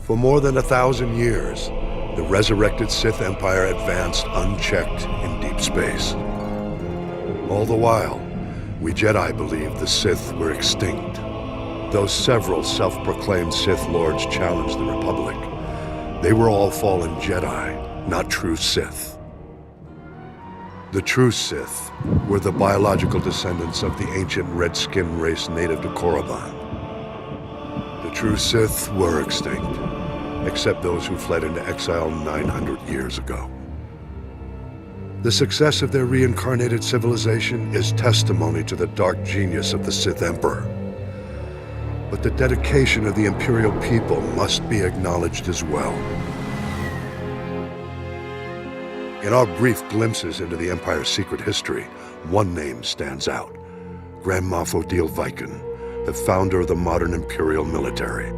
For more than 1,000 years, the resurrected Sith Empire advanced unchecked in deep space. All the while, we Jedi believed the Sith were extinct. Though several self-proclaimed Sith Lords challenged the Republic, they were all fallen Jedi, not true Sith. The true Sith were the biological descendants of the ancient red-skinned race native to Korriban. The true Sith were extinct, except those who fled into exile 900 years ago. The success of their reincarnated civilization is testimony to the dark genius of the Sith Emperor. But the dedication of the Imperial people must be acknowledged as well. In our brief glimpses into the Empire's secret history, one name stands out: Grand Moff Odile Vaiken, the founder of the modern Imperial Military.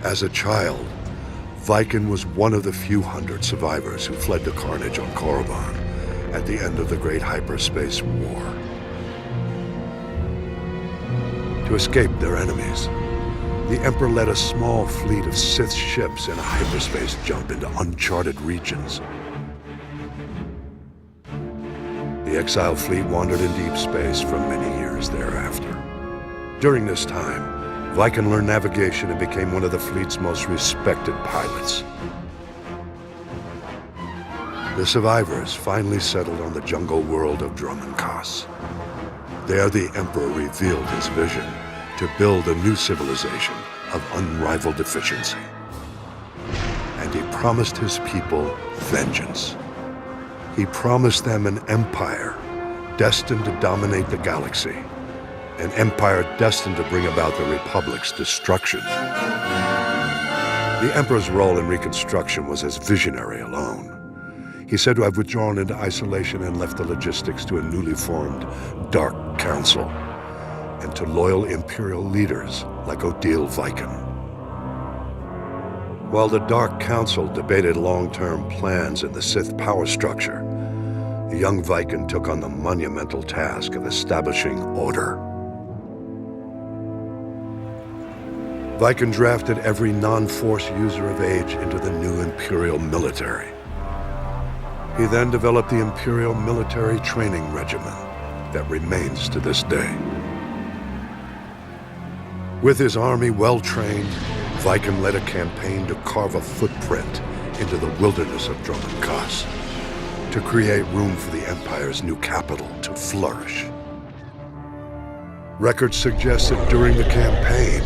As a child, Vaiken was one of the few hundred survivors who fled to carnage on Korriban at the end of the Great Hyperspace War. To escape their enemies, the Emperor led a small fleet of Sith ships in a hyperspace jump into uncharted regions. The exile fleet wandered in deep space for many years thereafter. During this time, Vaiken learned navigation and became one of the fleet's most respected pilots. The survivors finally settled on the jungle world of Dromund Kaas. There, the Emperor revealed his vision to build a new civilization of unrivaled efficiency. And he promised his people vengeance. He promised them an empire destined to dominate the galaxy, an empire destined to bring about the Republic's destruction. The Emperor's role in Reconstruction was as visionary alone. He's said to have withdrawn into isolation and left the logistics to a newly formed Dark Council and to loyal Imperial leaders like Odile Vaiken. While the Dark Council debated long-term plans in the Sith power structure, the young Vaiken took on the monumental task of establishing order. Vaiken drafted every non-Force user of age into the new Imperial Military. He then developed the Imperial Military Training Regimen that remains to this day. With his army well-trained, Vaiken led a campaign to carve a footprint into the wilderness of Dromund Kaas, to create room for the Empire's new capital to flourish. Records suggest that during the campaign,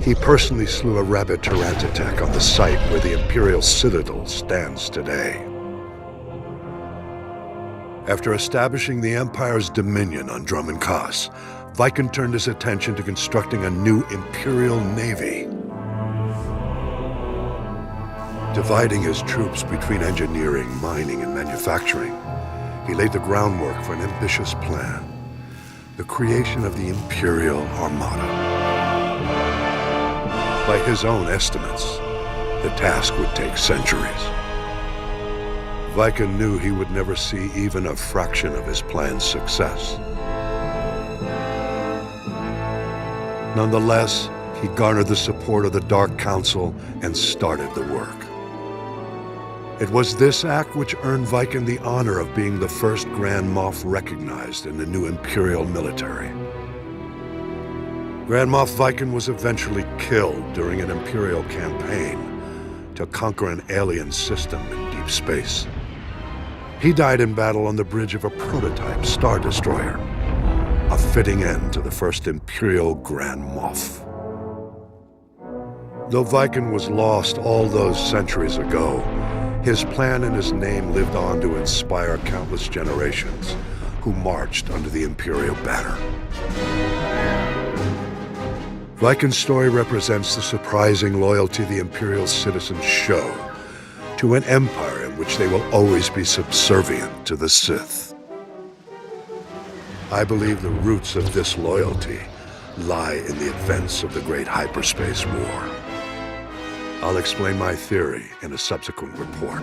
he personally slew a rabid Tyrantatek on the site where the Imperial Citadel stands today. After establishing the Empire's dominion on Dromund Kaas, Vaiken turned his attention to constructing a new Imperial Navy. Dividing his troops between engineering, mining, and manufacturing, he laid the groundwork for an ambitious plan: the creation of the Imperial Armada. By his own estimates, the task would take centuries. Vaiken knew he would never see even a fraction of his plan's success. Nonetheless, he garnered the support of the Dark Council and started the work. It was this act which earned Vaiken the honor of being the first Grand Moff recognized in the new Imperial Military. Grand Moff Vaiken was eventually killed during an Imperial campaign to conquer an alien system in deep space. He died in battle on the bridge of a prototype Star Destroyer, a fitting end to the first Imperial Grand Moff. Though Vaiken was lost all those centuries ago, his plan and his name lived on to inspire countless generations who marched under the Imperial banner. Vaiken's story represents the surprising loyalty the Imperial citizens show to an empire in which they will always be subservient to the Sith. I believe the roots of this loyalty lie in the events of the Great Hyperspace War. I'll explain my theory in a subsequent report.